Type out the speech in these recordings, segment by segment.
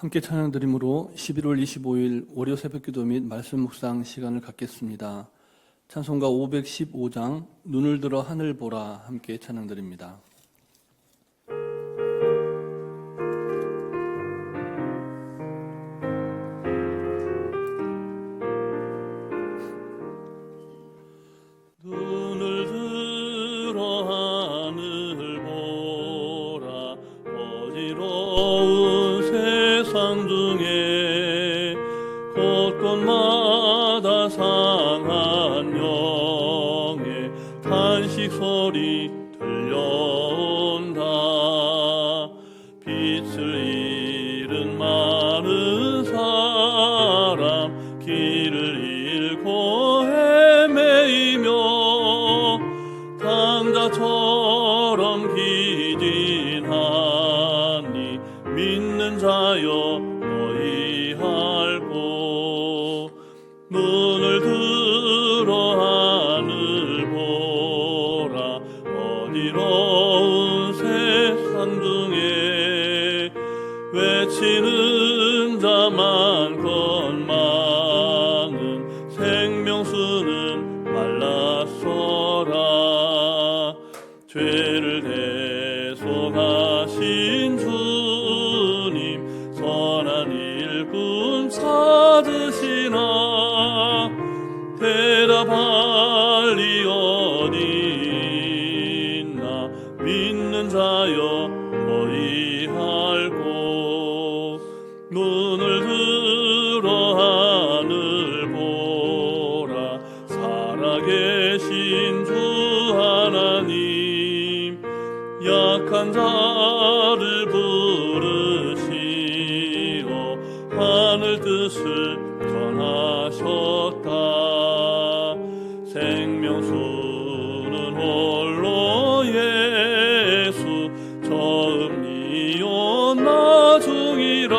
함께 찬양드림으로 11월 25일 월요 새벽기도 및 말씀 묵상 시간을 갖겠습니다. 찬송가 515장 눈을 들어 하늘 보라 함께 찬양드립니다. 눈을 들어 하늘 보라 어지러운 세상 중에 곳곳마다 상한 영의 탄식 소리 들려온다. 빛을 잃은 많은 사람 길을 잃고 헤매이며 당자처럼 기진하니 믿는 자여 너희 알고 눈을 들어 하늘 보라 어디로운 세상 중에 외치는 자만 건망은 생명수는 말랐어라. 죄를 대속하신 주님 선한 일꾼 찾으시나 대답할 리 어디 있나 믿는 자여 너희 알고 눈을 들어 하늘 보라 살아계신 주 하나님 약한 자를 부르시어 하늘 뜻을 전하셨다. 생명수는 홀로 예수 처음이요 나중이라.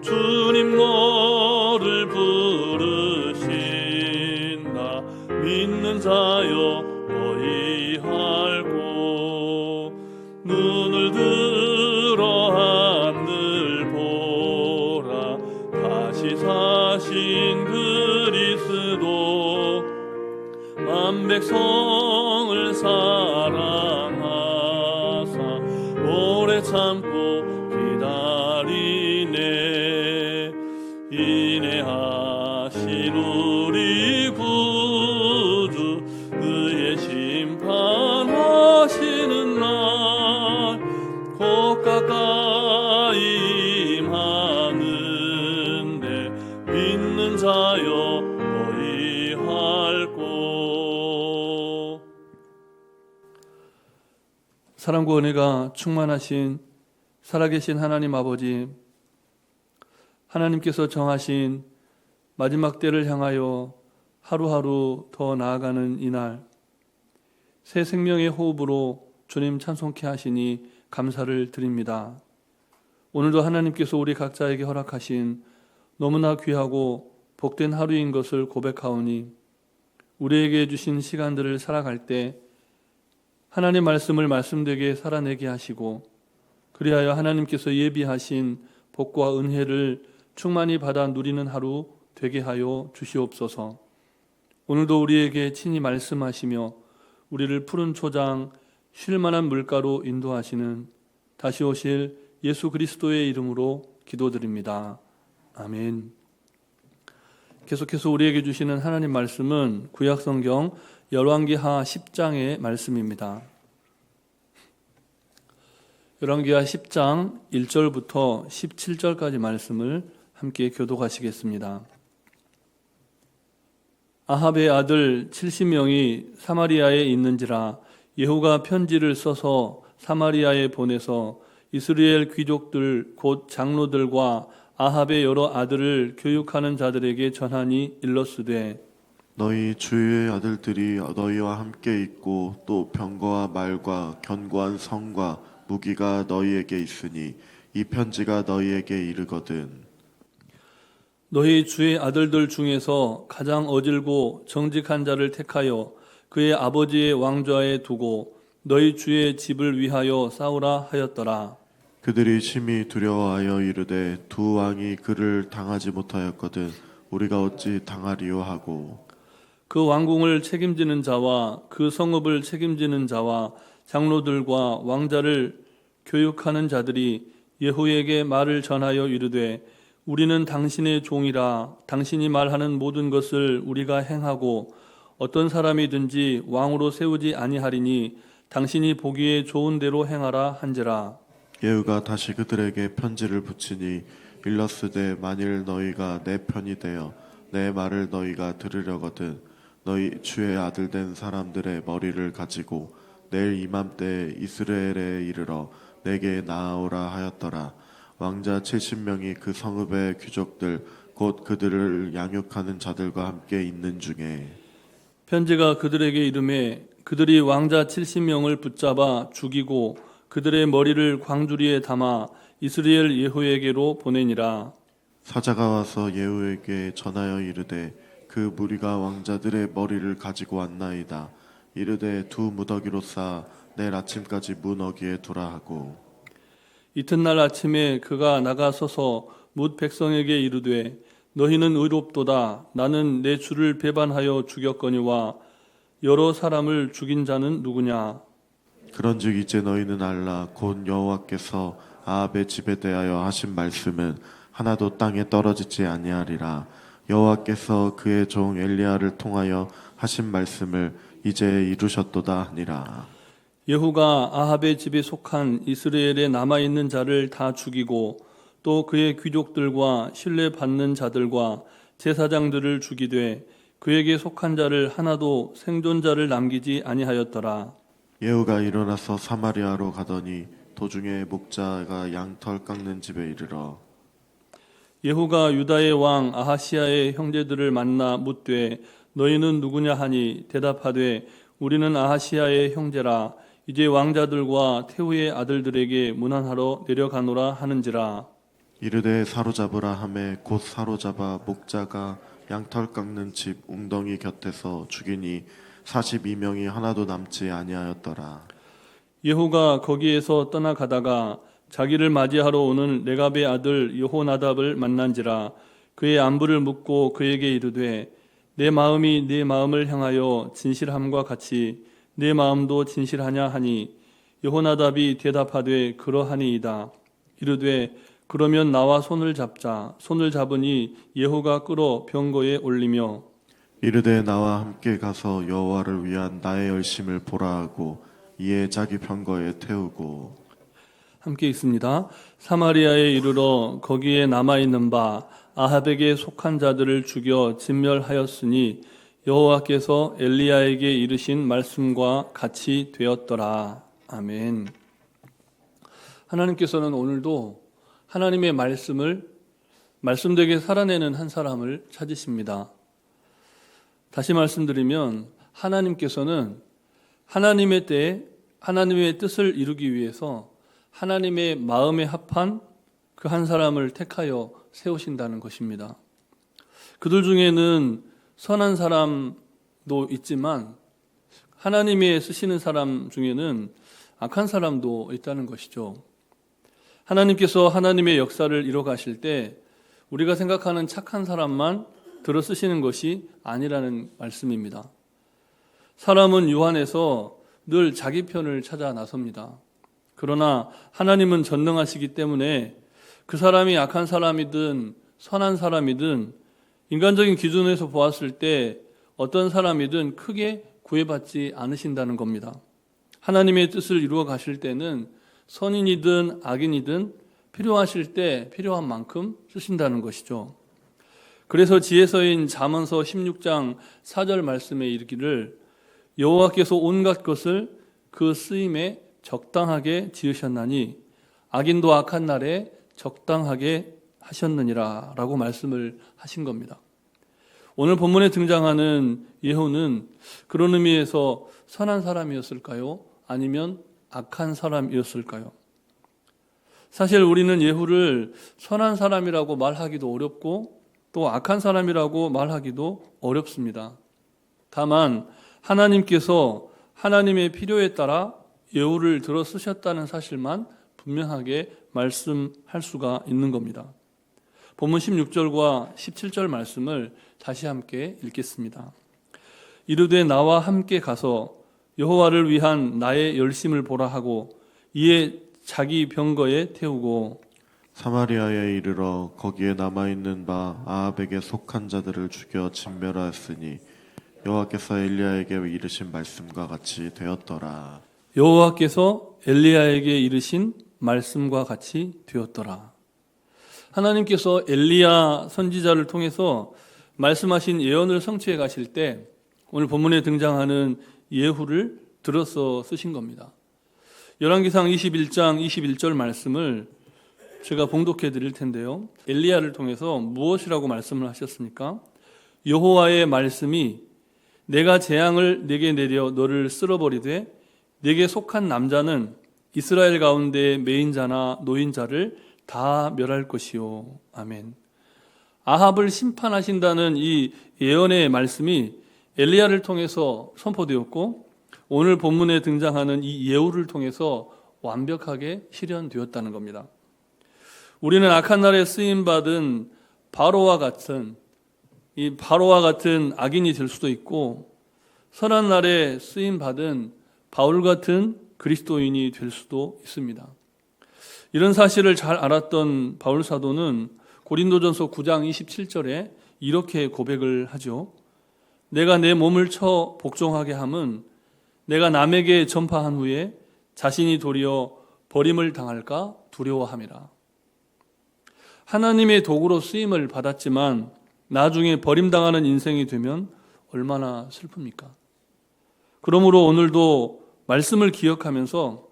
주님 너를 부르신다. 믿는 자여 너희 알고 눈을 들어 하늘 보라 다시 사신 그리스도 만 백성을 사랑하사 오래 참고 기다리네. 인내하신 우리 구주 그의 심판하시는 날 곧 가까이 임하는데 믿는 자여 너희 알고. 사랑과 은혜가 충만하신 살아계신 하나님 아버지, 하나님께서 정하신 마지막 때를 향하여 하루하루 더 나아가는 이날, 새 생명의 호흡으로 주님 찬송케 하시니 감사를 드립니다. 오늘도 하나님께서 우리 각자에게 허락하신 너무나 귀하고 복된 하루인 것을 고백하오니 우리에게 주신 시간들을 살아갈 때 하나님의 말씀을 말씀되게 살아내게 하시고 그리하여 하나님께서 예비하신 복과 은혜를 충만히 받아 누리는 하루 되게 하여 주시옵소서. 오늘도 우리에게 친히 말씀하시며 우리를 푸른 초장 쉴만한 물가로 인도하시는 다시 오실 예수 그리스도의 이름으로 기도드립니다. 아멘. 계속해서 우리에게 주시는 하나님 말씀은 구약성경 열왕기하 10장의 말씀입니다. 열왕기하 10장 1절부터 17절까지 말씀을 함께 교독하시겠습니다. 아합의 아들 70명이 사마리아에 있는지라 예후가 편지를 써서 사마리아에 보내서 이스라엘 귀족들 곧 장로들과 아합의 여러 아들을 교육하는 자들에게 전하니 일렀으되 너희 주의 아들들이 너희와 함께 있고 또 병거와 말과 견고한 성과 무기가 너희에게 있으니 이 편지가 너희에게 이르거든 너희 주의 아들들 중에서 가장 어질고 정직한 자를 택하여 그의 아버지의 왕좌에 두고 너희 주의 집을 위하여 싸우라 하였더라. 그들이 심히 두려워하여 이르되 두 왕이 그를 당하지 못하였거든 우리가 어찌 당하리요 하고 그 왕궁을 책임지는 자와 그 성읍을 책임지는 자와 장로들과 왕자를 교육하는 자들이 예후에게 말을 전하여 이르되 우리는 당신의 종이라 당신이 말하는 모든 것을 우리가 행하고 어떤 사람이든지 왕으로 세우지 아니하리니 당신이 보기에 좋은 대로 행하라 한지라. 예후가 다시 그들에게 편지를 붙이니 일러스되 만일 너희가 내 편이 되어 내 말을 너희가 들으려거든 너희 주의 아들 된 사람들의 머리를 가지고 내일 이맘때 이스라엘에 이르러 내게 나아오라 하였더라. 왕자 70명이 그 성읍의 귀족들 곧 그들을 양육하는 자들과 함께 있는 중에 편지가 그들에게 이르매 그들이 왕자 70명을 붙잡아 죽이고 그들의 머리를 광주리에 담아 이스라엘 예후에게로 보내니라. 사자가 와서 예후에게 전하여 이르되 그 무리가 왕자들의 머리를 가지고 왔나이다. 이르되 두 무더기로 쌓아 내일 아침까지 문 어귀에 두라 하고 이튿날 아침에 그가 나가서서 뭇 백성에게 이르되 너희는 의롭도다. 나는 내 주를 배반하여 죽였거니와 여러 사람을 죽인 자는 누구냐? 그런즉 이제 너희는 알라 곧 여호와께서 아합의 집에 대하여 하신 말씀은 하나도 땅에 떨어지지 아니하리라. 여호와께서 그의 종 엘리야를 통하여 하신 말씀을 이제 이루셨도다 하니라. 예후가 아합의 집에 속한 이스라엘에 남아있는 자를 다 죽이고 또 그의 귀족들과 신뢰받는 자들과 제사장들을 죽이되 그에게 속한 자를 하나도 생존자를 남기지 아니하였더라. 예후가 일어나서 사마리아로 가더니 도중에 목자가 양털 깎는 집에 이르러 예후가 유다의 왕 아하시아의 형제들을 만나 묻되 너희는 누구냐 하니 대답하되 우리는 아하시아의 형제라. 이제 왕자들과 태후의 아들들에게 문안하러 내려가노라 하는지라. 이르되 사로잡으라 하매 곧 사로잡아 목자가 양털 깎는 집 웅덩이 곁에서 죽이니 42명이 하나도 남지 아니하였더라. 예후가 거기에서 떠나가다가 자기를 맞이하러 오는 레갑의 아들 여호나답을 만난지라. 그의 안부를 묻고 그에게 이르되 내 마음이 네 마음을 향하여 진실함과 같이 내 마음도 진실하냐 하니 여호나답이 대답하되 그러하니이다. 이르되 그러면 나와 손을 잡자. 손을 잡으니 예후가 끌어 병거에 올리며 이르되 나와 함께 가서 여호와를 위한 나의 열심을 보라 하고 이에 자기 병거에 태우고 함께 있습니다. 사마리아에 이르러 거기에 남아있는 바 아합에게 속한 자들을 죽여 진멸하였으니 여호와께서 엘리야에게 이르신 말씀과 같이 되었더라. 아멘. 하나님께서는 오늘도 하나님의 말씀을 말씀되게 살아내는 한 사람을 찾으십니다. 다시 말씀드리면 하나님께서는 하나님의 때에 하나님의 뜻을 이루기 위해서 하나님의 마음에 합한 그 한 사람을 택하여 세우신다는 것입니다. 그들 중에는 선한 사람도 있지만 하나님이 쓰시는 사람 중에는 악한 사람도 있다는 것이죠. 하나님께서 하나님의 역사를 이뤄 가실 때 우리가 생각하는 착한 사람만 들어 쓰시는 것이 아니라는 말씀입니다. 사람은 유한해서 늘 자기 편을 찾아 나섭니다. 그러나 하나님은 전능하시기 때문에 그 사람이 악한 사람이든 선한 사람이든 인간적인 기준에서 보았을 때 어떤 사람이든 크게 구애받지 않으신다는 겁니다. 하나님의 뜻을 이루어 가실 때는 선인이든 악인이든 필요하실 때 필요한 만큼 쓰신다는 것이죠. 그래서 지혜서인 잠언서 16장 4절 말씀에 이르기를 여호와께서 온갖 것을 그 쓰임에 적당하게 지으셨나니 악인도 악한 날에 적당하게 하셨느니라 라고 말씀을 하신 겁니다. 오늘 본문에 등장하는 예후는 그런 의미에서 선한 사람이었을까요? 아니면 악한 사람이었을까요? 사실 우리는 예후를 선한 사람이라고 말하기도 어렵고 또 악한 사람이라고 말하기도 어렵습니다. 다만 하나님께서 하나님의 필요에 따라 예후를 들어 쓰셨다는 사실만 분명하게 말씀할 수가 있는 겁니다. 본문 16절과 17절 말씀을 다시 함께 읽겠습니다. 이르되 나와 함께 가서 여호와를 위한 나의 열심을 보라 하고 이에 자기 병거에 태우고 사마리아에 이르러 거기에 남아있는 바 아합에게 속한 자들을 죽여 진멸하였으니 여호와께서 엘리야에게 이르신 말씀과 같이 되었더라. 여호와께서 엘리야에게 이르신 말씀과 같이 되었더라. 하나님께서 엘리야 선지자를 통해서 말씀하신 예언을 성취해 가실 때 오늘 본문에 등장하는 예후를 들어서 쓰신 겁니다. 열왕기상 21장 21절 말씀을 제가 봉독해 드릴 텐데요. 엘리야를 통해서 무엇이라고 말씀을 하셨습니까? 여호와의 말씀이 내가 재앙을 내게 내려 너를 쓸어버리되 내게 속한 남자는 이스라엘 가운데 매인자나 노인자를 다 멸할 것이요. 아멘. 아합을 심판하신다는 이 예언의 말씀이 엘리야를 통해서 선포되었고 오늘 본문에 등장하는 이 예후를 통해서 완벽하게 실현되었다는 겁니다. 우리는 악한 날에 쓰임받은 바로와 같은 악인이 될 수도 있고 선한 날에 쓰임받은 바울 같은 그리스도인이 될 수도 있습니다. 이런 사실을 잘 알았던 바울 사도는 고린도전서 9장 27절에 이렇게 고백을 하죠. 내가 내 몸을 쳐 복종하게 함은 내가 남에게 전파한 후에 자신이 도리어 버림을 당할까 두려워함이라. 하나님의 도구로 쓰임을 받았지만 나중에 버림당하는 인생이 되면 얼마나 슬픕니까? 그러므로 오늘도 말씀을 기억하면서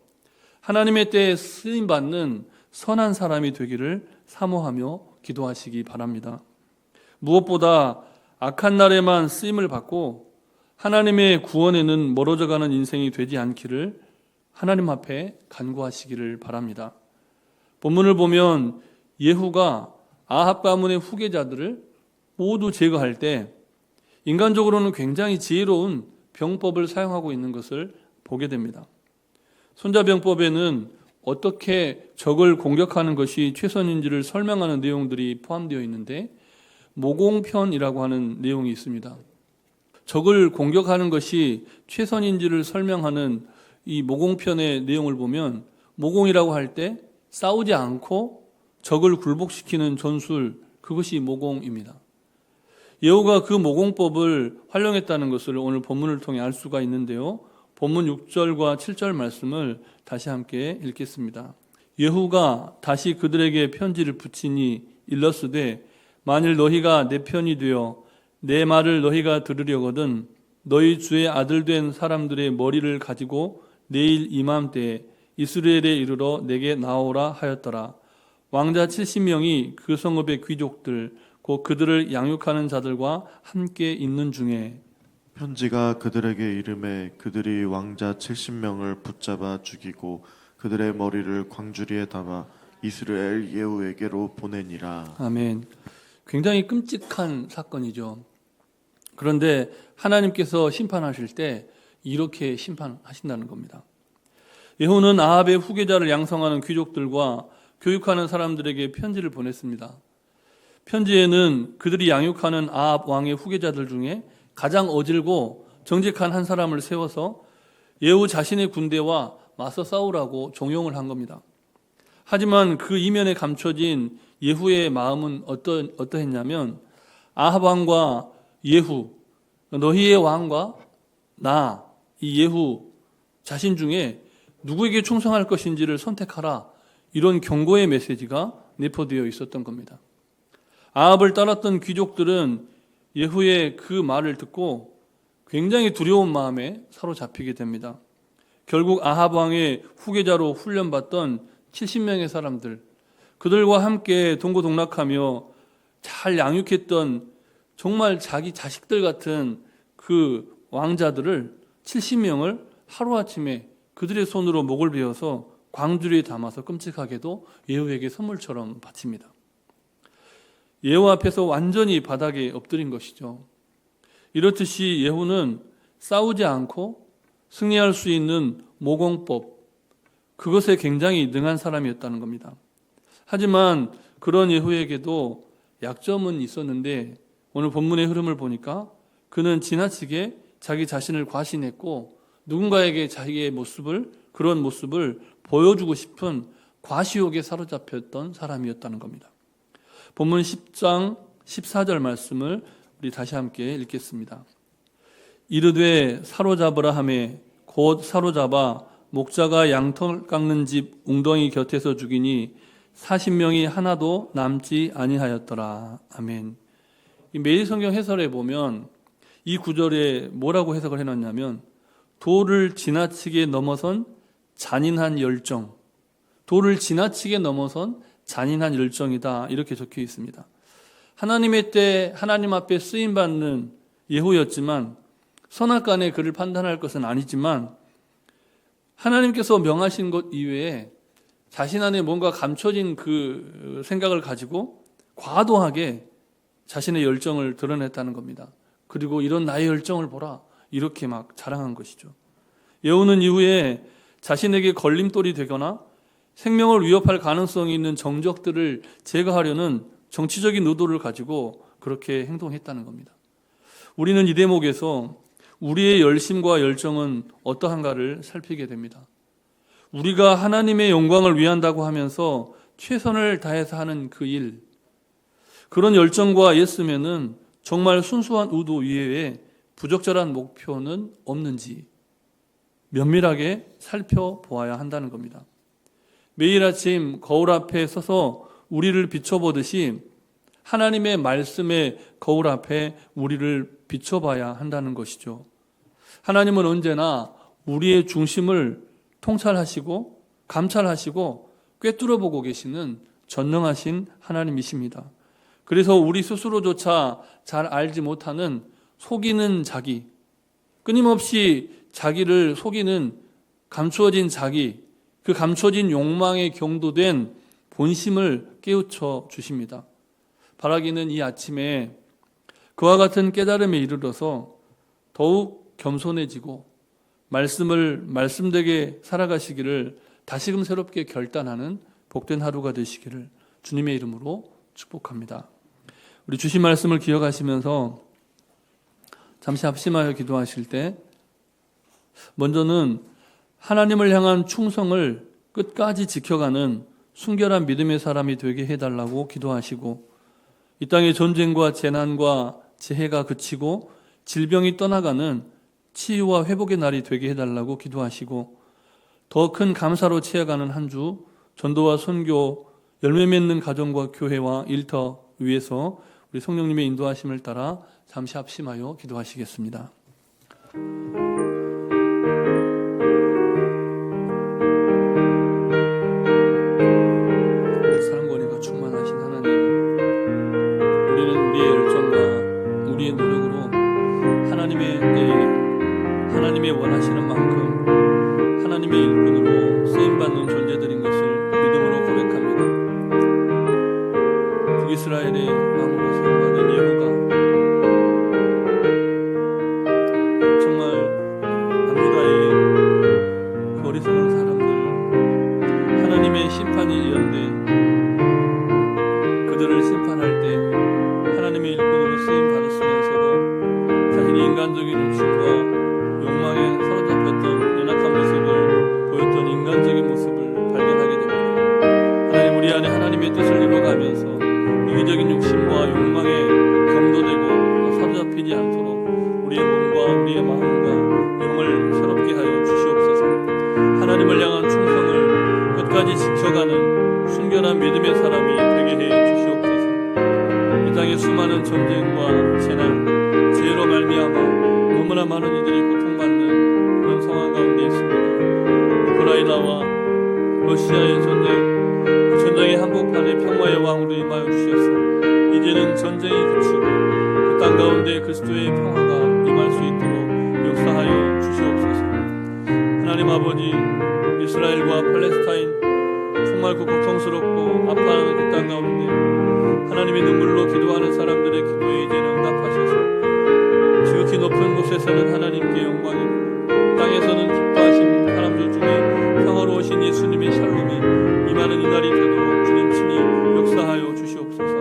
하나님의 때에 쓰임받는 선한 사람이 되기를 사모하며 기도하시기 바랍니다. 무엇보다 악한 날에만 쓰임을 받고 하나님의 구원에는 멀어져가는 인생이 되지 않기를 하나님 앞에 간구하시기를 바랍니다. 본문을 보면 예후가 아합 가문의 후계자들을 모두 제거할 때 인간적으로는 굉장히 지혜로운 병법을 사용하고 있는 것을 보게 됩니다. 손자병법에는 어떻게 적을 공격하는 것이 최선인지를 설명하는 내용들이 포함되어 있는데 모공편이라고 하는 내용이 있습니다. 적을 공격하는 것이 최선인지를 설명하는 이 모공편의 내용을 보면 모공이라고 할 때 싸우지 않고 적을 굴복시키는 전술, 그것이 모공입니다. 예후가 그 모공법을 활용했다는 것을 오늘 본문을 통해 알 수가 있는데요. 본문 6절과 7절 말씀을 다시 함께 읽겠습니다. 예후가 다시 그들에게 편지를 붙이니 일러스되 만일 너희가 내 편이 되어 내 말을 너희가 들으려거든 너희 주의 아들 된 사람들의 머리를 가지고 내일 이맘때에 이스라엘에 이르러 내게 나오라 하였더라. 왕자 70명이 그 성읍의 귀족들 곧 그들을 양육하는 자들과 함께 있는 중에 편지가 그들에게 이름에 그들이 왕자 70명을 붙잡아 죽이고 그들의 머리를 광주리에 담아 이스라엘 예후에게로 보내니라. 아멘. 굉장히 끔찍한 사건이죠. 그런데 하나님께서 심판하실 때 이렇게 심판하신다는 겁니다. 예후는 아합의 후계자를 양성하는 귀족들과 교육하는 사람들에게 편지를 보냈습니다. 편지에는 그들이 양육하는 아합 왕의 후계자들 중에 가장 어질고 정직한 한 사람을 세워서 예후 자신의 군대와 맞서 싸우라고 종용을 한 겁니다. 하지만 그 이면에 감춰진 예후의 마음은 어떠했냐면 아합 왕과 예후, 너희의 왕과 나, 이 예후 자신 중에 누구에게 충성할 것인지를 선택하라, 이런 경고의 메시지가 내포되어 있었던 겁니다. 아합을 따랐던 귀족들은 예후의 그 말을 듣고 굉장히 두려운 마음에 사로잡히게 됩니다. 결국 아합 왕의 후계자로 훈련받던 70명의 사람들, 그들과 함께 동고동락하며 잘 양육했던 정말 자기 자식들 같은 그 왕자들을 70명을 하루아침에 그들의 손으로 목을 베어서 광주리에 담아서 끔찍하게도 예후에게 선물처럼 바칩니다. 예후 앞에서 완전히 바닥에 엎드린 것이죠. 이렇듯이 예후는 싸우지 않고 승리할 수 있는 모공법, 그것에 굉장히 능한 사람이었다는 겁니다. 하지만 그런 예후에게도 약점은 있었는데 오늘 본문의 흐름을 보니까 그는 지나치게 자기 자신을 과신했고 누군가에게 자기의 모습을, 그런 모습을 보여주고 싶은 과시욕에 사로잡혔던 사람이었다는 겁니다. 본문 10장 14절 말씀을 우리 다시 함께 읽겠습니다. 이르되 사로잡으라 하매 곧 사로잡아 목자가 양털 깎는 집 웅덩이 곁에서 죽이니 40명이 하나도 남지 아니하였더라. 아멘. 이 매일 성경 해설에 보면 이 구절에 뭐라고 해석을 해놨냐면 도를 지나치게 넘어선 잔인한 열정, 도를 지나치게 넘어선 잔인한 열정이다, 이렇게 적혀 있습니다. 하나님의 때 하나님 앞에 쓰임받는 예후였지만 선악간에 그를 판단할 것은 아니지만 하나님께서 명하신 것 이외에 자신 안에 뭔가 감춰진 그 생각을 가지고 과도하게 자신의 열정을 드러냈다는 겁니다. 그리고 이런 나의 열정을 보라, 이렇게 막 자랑한 것이죠. 예후는 이후에 자신에게 걸림돌이 되거나 생명을 위협할 가능성이 있는 정적들을 제거하려는 정치적인 의도를 가지고 그렇게 행동했다는 겁니다. 우리는 이 대목에서 우리의 열심과 열정은 어떠한가를 살피게 됩니다. 우리가 하나님의 영광을 위한다고 하면서 최선을 다해서 하는 그 일, 그런 열정과 애쓰면은 정말 순수한 의도 이외에 부적절한 목표는 없는지 면밀하게 살펴보아야 한다는 겁니다. 매일 아침 거울 앞에 서서 우리를 비춰보듯이 하나님의 말씀의 거울 앞에 우리를 비춰봐야 한다는 것이죠. 하나님은 언제나 우리의 중심을 통찰하시고 감찰하시고 꿰뚫어보고 계시는 전능하신 하나님이십니다. 그래서 우리 스스로조차 잘 알지 못하는 속이는 자기, 끊임없이 자기를 속이는 감추어진 자기, 그 감춰진 욕망에 경도된 본심을 깨우쳐 주십니다. 바라기는 이 아침에 그와 같은 깨달음에 이르러서 더욱 겸손해지고 말씀을 말씀되게 살아가시기를 다시금 새롭게 결단하는 복된 하루가 되시기를 주님의 이름으로 축복합니다. 우리 주신 말씀을 기억하시면서 잠시 합심하여 기도하실 때 먼저는 하나님을 향한 충성을 끝까지 지켜가는 순결한 믿음의 사람이 되게 해달라고 기도하시고 이 땅의 전쟁과 재난과 재해가 그치고 질병이 떠나가는 치유와 회복의 날이 되게 해달라고 기도하시고 더 큰 감사로 채워가는 한 주 전도와 선교, 열매 맺는 가정과 교회와 일터 위해서 우리 성령님의 인도하심을 따라 잠시 합심하여 기도하시겠습니다. 사랑권위가 충만하신 하나님, 우리는 우리의 열정과 우리의 노력으로 하나님의 원하시는 만큼 하나님의 일꾼으로 쓰임받는 존재들인 것을 믿음으로 고백합니다. 북이스라엘의 왕으로 쓰임받은 예후가 정말 남유다의 그 어리석은 사람들, 하나님의 심판이 예언된 그들을 심판할 때 하나님의 일꾼으로 쓰임받았으면서도 자신이 인간적인 욕심과 욕망에 사로잡혔던 연약한 모습을 보였던 인간적인 모습을 발견하게 됩니다. 하나님, 우리 안에 하나님의 뜻을 이뤄가면서 이기적인 욕심과 욕망에 경도되고 사로잡히지 않도록 우리의 몸과 우리의 마음과 영을 새롭게 하여 주시옵소서. 하나님을 향한 충성을 끝까지 지켜가는 순결한 믿음의 사람이 되게 해 주시옵소서. 이 땅의 수많은 전쟁과 재난, 죄로 말미암아 너무나 많은 이들이 고통받는 그런 상황 가운데 있습니다. 우크라이나와 러시아의 전쟁, 그 전쟁의 한복판에 평화의 왕으로 임하여 주셔서 이제는 전쟁이 그치고 그 땅 가운데 그리스도의 평화가 임할 수 있도록 역사하여 주시옵소서. 하나님 아버지, 이스라엘과 팔레스타인 정말 그 고통스럽고 아파하는 그 땅 가운데 하나님의 눈물로 기도하는 사람들의 기도에 이제는 응답하셔서 지극히 높은 곳에서는 하나님께 영광이고 땅에서는 기뻐하시는 사람들 중에 평화로우신 주신 예수님의 샬롬이 임하는 이날이 되도록 주님 친히 역사하여 주시옵소서.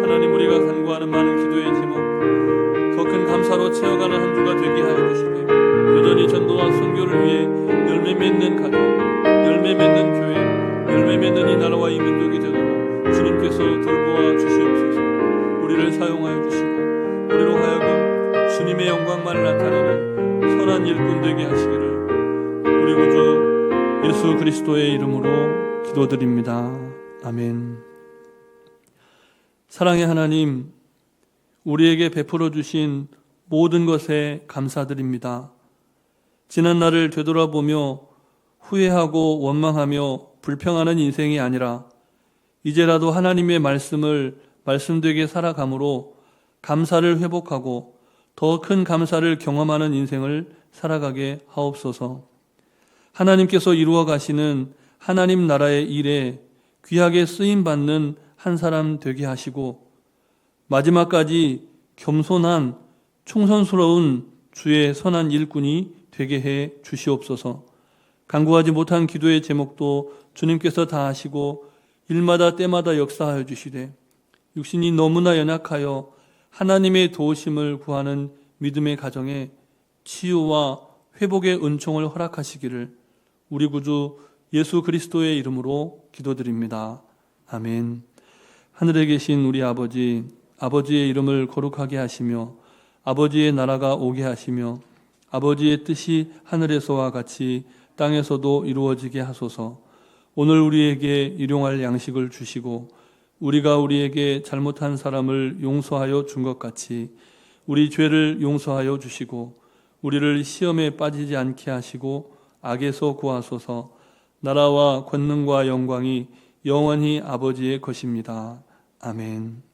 하나님, 우리가 간구하는 많은 기도의 제목 더 큰 감사로 채워가는 한 주가 되게 하여 주시되, 여전히 전도와 선교를 위해 열매 맺는 가정, 열매 맺는 교회, 열매 맺는 이 나라와 이 민족이 되도록 주님께서 돌보아 주시옵소서. 우리를 사용하여 주시고 우리로 하여금 주님의 영광만을 나타내는 선한 일꾼 되게 하시기를 우리 구주 예수 그리스도의 이름으로 기도드립니다. 아멘. 사랑의 하나님, 우리에게 베풀어 주신 모든 것에 감사드립니다. 지난 날을 되돌아보며 후회하고 원망하며 불평하는 인생이 아니라 이제라도 하나님의 말씀을 말씀되게 살아감으로 감사를 회복하고 더 큰 감사를 경험하는 인생을 살아가게 하옵소서. 하나님께서 이루어 가시는 하나님 나라의 일에 귀하게 쓰임받는 한 사람 되게 하시고 마지막까지 겸손한 충성스러운 주의 선한 일꾼이 되게 해 주시옵소서. 간구하지 못한 기도의 제목도 주님께서 다 하시고 일마다 때마다 역사하여 주시되 육신이 너무나 연약하여 하나님의 도우심을 구하는 믿음의 가정에 치유와 회복의 은총을 허락하시기를 우리 구주 예수 그리스도의 이름으로 기도드립니다. 아멘. 하늘에 계신 우리 아버지, 아버지의 이름을 거룩하게 하시며 아버지의 나라가 오게 하시며 아버지의 뜻이 하늘에서와 같이 땅에서도 이루어지게 하소서. 오늘 우리에게 일용할 양식을 주시고 우리가 우리에게 잘못한 사람을 용서하여 준 것 같이 우리 죄를 용서하여 주시고 우리를 시험에 빠지지 않게 하시고 악에서 구하소서. 나라와 권능과 영광이 영원히 아버지의 것입니다. 아멘.